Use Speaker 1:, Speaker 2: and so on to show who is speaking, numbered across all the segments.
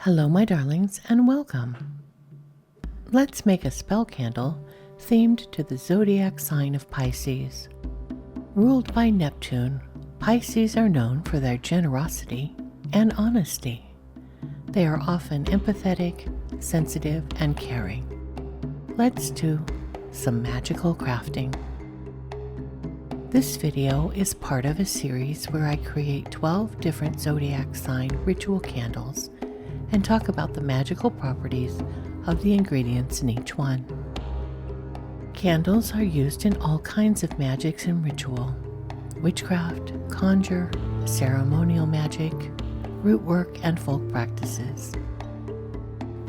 Speaker 1: Hello, my darlings, and welcome. Let's make a spell candle themed to the zodiac sign of Pisces. Ruled by Neptune, Pisces are known for their generosity and honesty. They are often empathetic, sensitive, and caring. Let's do some magical crafting. This video is part of a series where I create 12 different zodiac sign ritual candles and talk about the magical properties of the ingredients in each one. Candles are used in all kinds of magics and ritual: witchcraft, conjure, ceremonial magic, root work, and folk practices.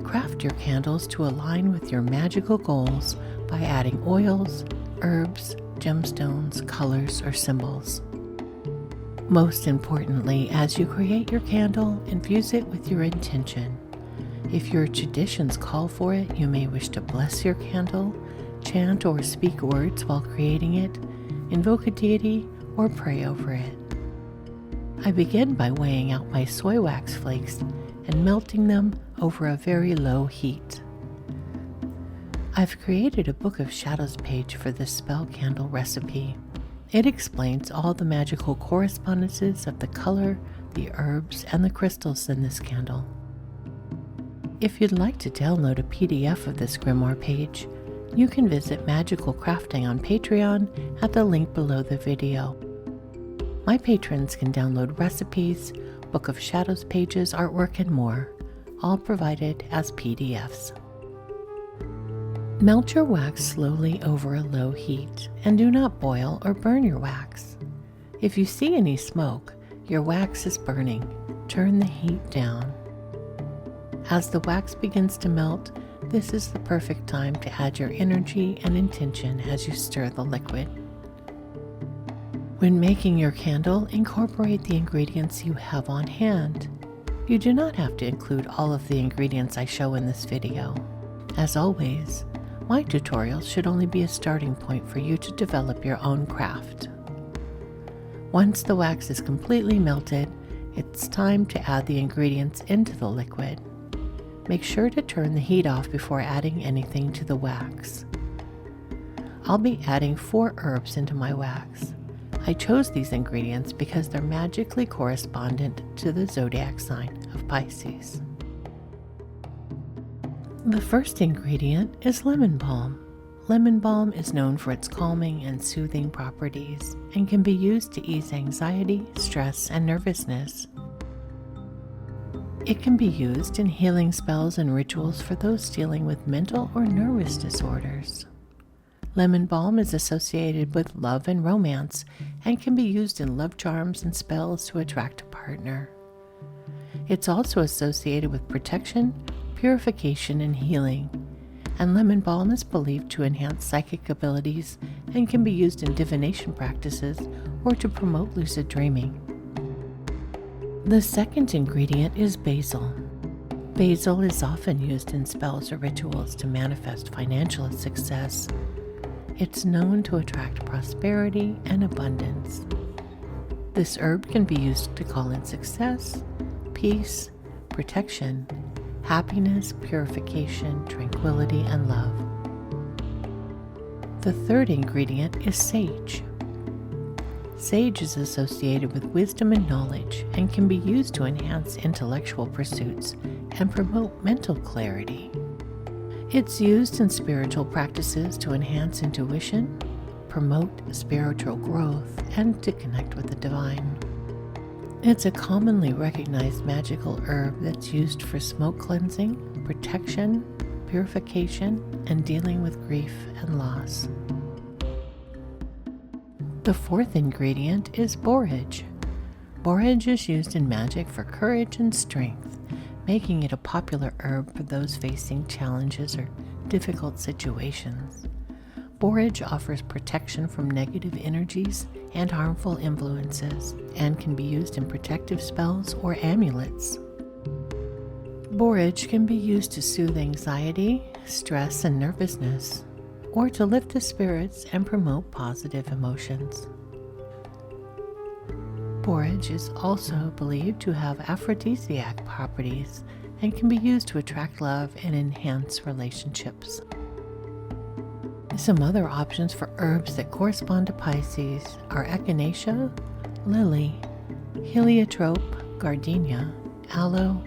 Speaker 1: Craft your candles to align with your magical goals by adding oils, herbs, gemstones, colors, or symbols. Most importantly, as you create your candle, infuse it with your intention. If your traditions call for it, you may wish to bless your candle, chant or speak words while creating it, invoke a deity, or pray over it. I begin by weighing out my soy wax flakes and melting them over a very low heat. I've created a Book of Shadows page for this spell candle recipe. It explains all the magical correspondences of the color, the herbs, and the crystals in this candle. If you'd like to download a PDF of this grimoire page, you can visit Magical Crafting on Patreon at the link below the video. My patrons can download recipes, Book of Shadows pages, artwork, and more, all provided as PDFs. Melt your wax slowly over a low heat, and do not boil or burn your wax. If you see any smoke, your wax is burning. Turn the heat down. As the wax begins to melt, this is the perfect time to add your energy and intention as you stir the liquid. When making your candle, incorporate the ingredients you have on hand. You do not have to include all of the ingredients I show in this video. As always, my tutorials should only be a starting point for you to develop your own craft. Once the wax is completely melted, it's time to add the ingredients into the liquid. Make sure to turn the heat off before adding anything to the wax. I'll be adding 4 herbs into my wax. I chose these ingredients because they're magically correspondent to the zodiac sign of Pisces. The first ingredient is lemon balm. Lemon balm is known for its calming and soothing properties and can be used to ease anxiety, stress, and nervousness. It can be used in healing spells and rituals for those dealing with mental or nervous disorders. Lemon balm is associated with love and romance and can be used in love charms and spells to attract a partner. It's also associated with protection, purification, and healing, and lemon balm is believed to enhance psychic abilities and can be used in divination practices or to promote lucid dreaming. The second ingredient is basil. Basil is often used in spells or rituals to manifest financial success. It's known to attract prosperity and abundance. This herb can be used to call in success, peace, protection, happiness, purification, tranquility, and love. The third ingredient is sage. Sage is associated with wisdom and knowledge and can be used to enhance intellectual pursuits and promote mental clarity. It's used in spiritual practices to enhance intuition, promote spiritual growth, and to connect with the divine. It's a commonly recognized magical herb that's used for smoke cleansing, protection, purification, and dealing with grief and loss. The fourth ingredient is borage. Borage is used in magic for courage and strength, making it a popular herb for those facing challenges or difficult situations. Borage offers protection from negative energies and harmful influences, and can be used in protective spells or amulets. Borage can be used to soothe anxiety, stress, and nervousness, or to lift the spirits and promote positive emotions. Borage is also believed to have aphrodisiac properties and can be used to attract love and enhance relationships. Some other options for herbs that correspond to Pisces are echinacea, lily, heliotrope, gardenia, aloe,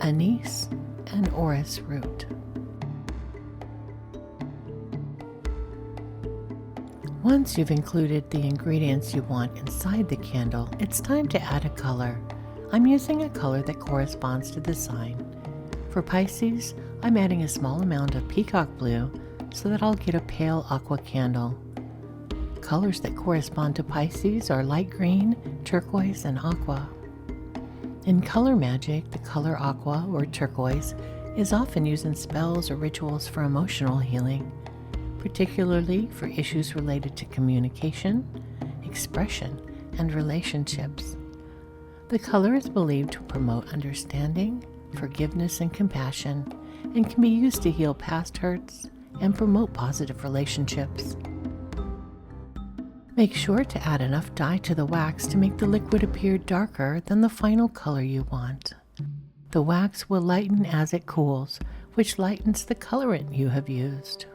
Speaker 1: anise, and orris root. Once you've included the ingredients you want inside the candle, it's time to add a color. I'm using a color that corresponds to the sign. For Pisces, I'm adding a small amount of peacock blue so that I'll get a pale aqua candle. Colors that correspond to Pisces are light green, turquoise, and aqua. In color magic, the color aqua or turquoise is often used in spells or rituals for emotional healing, particularly for issues related to communication, expression, and relationships. The color is believed to promote understanding, forgiveness, and compassion, and can be used to heal past hurts and promote positive relationships. Make sure to add enough dye to the wax to make the liquid appear darker than the final color you want. The wax will lighten as it cools, which lightens the colorant you have used.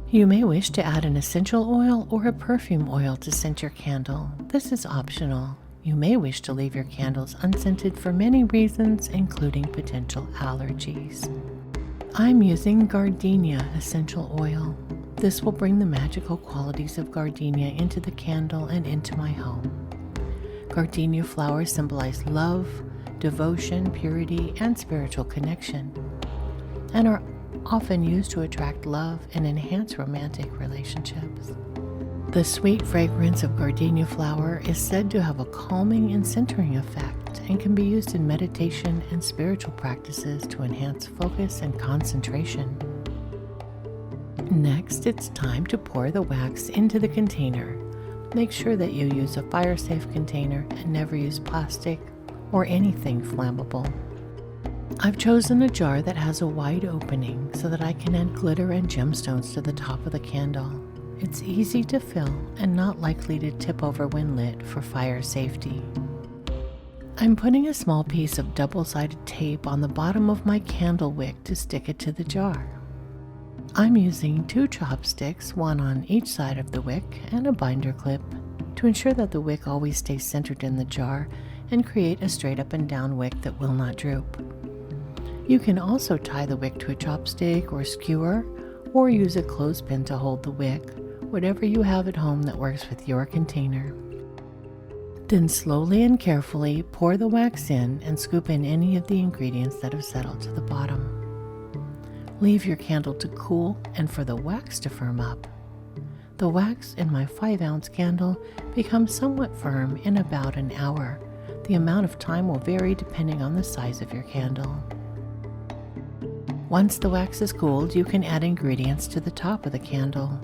Speaker 1: You may wish to add an essential oil or a perfume oil to scent your candle. This is optional. You may wish to leave your candles unscented for many reasons, including potential allergies. I'm using gardenia essential oil. This will bring the magical qualities of gardenia into the candle and into my home. Gardenia flowers symbolize love, devotion, purity, and spiritual connection, and are often used to attract love and enhance romantic relationships. The sweet fragrance of gardenia flower is said to have a calming and centering effect and can be used in meditation and spiritual practices to enhance focus and concentration. Next, it's time to pour the wax into the container. Make sure that you use a fire-safe container and never use plastic or anything flammable. I've chosen a jar that has a wide opening so that I can add glitter and gemstones to the top of the candle. It's easy to fill and not likely to tip over when lit for fire safety. I'm putting a small piece of double-sided tape on the bottom of my candle wick to stick it to the jar. I'm using 2 chopsticks, one on each side of the wick, and a binder clip to ensure that the wick always stays centered in the jar and create a straight up and down wick that will not droop. You can also tie the wick to a chopstick or skewer, or use a clothespin to hold the wick, whatever you have at home that works with your container. Then slowly and carefully pour the wax in and scoop in any of the ingredients that have settled to the bottom. Leave your candle to cool and for the wax to firm up. The wax in my 5-ounce candle becomes somewhat firm in about an hour. The amount of time will vary depending on the size of your candle. Once the wax is cooled, you can add ingredients to the top of the candle.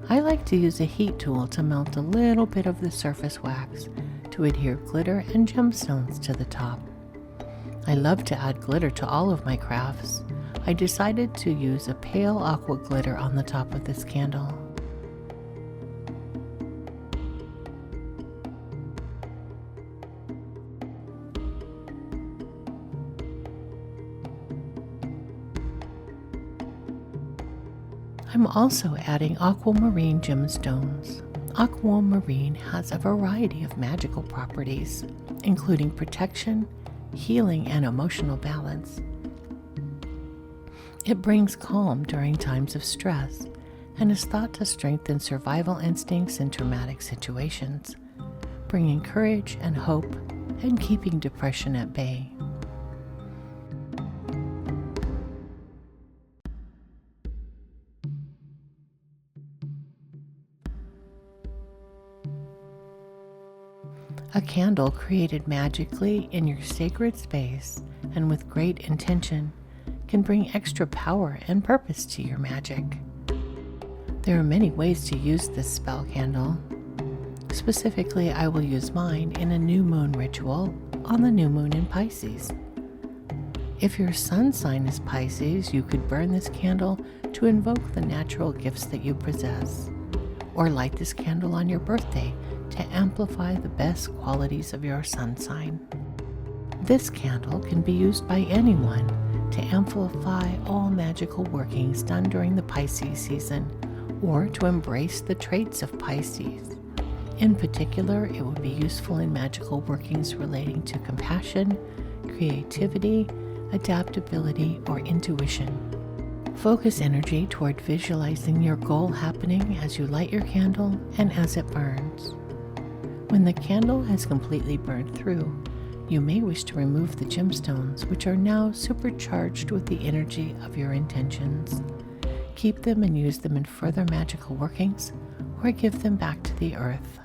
Speaker 1: I like to use a heat tool to melt a little bit of the surface wax to adhere glitter and gemstones to the top. I love to add glitter to all of my crafts. I decided to use a pale aqua glitter on the top of this candle. I'm also adding aquamarine gemstones. Aquamarine has a variety of magical properties, including protection, healing, and emotional balance. It brings calm during times of stress and is thought to strengthen survival instincts in traumatic situations, bringing courage and hope and keeping depression at bay. A candle created magically in your sacred space and with great intention can bring extra power and purpose to your magic. There are many ways to use this spell candle. Specifically, I will use mine in a new moon ritual on the new moon in Pisces. If your sun sign is Pisces, you could burn this candle to invoke the natural gifts that you possess, or light this candle on your birthday to amplify the best qualities of your sun sign. This candle can be used by anyone to amplify all magical workings done during the Pisces season, or to embrace the traits of Pisces. In particular, it would be useful in magical workings relating to compassion, creativity, adaptability, or intuition. Focus energy toward visualizing your goal happening as you light your candle and as it burns. When the candle has completely burned through, you may wish to remove the gemstones, which are now supercharged with the energy of your intentions. Keep them and use them in further magical workings, or give them back to the earth.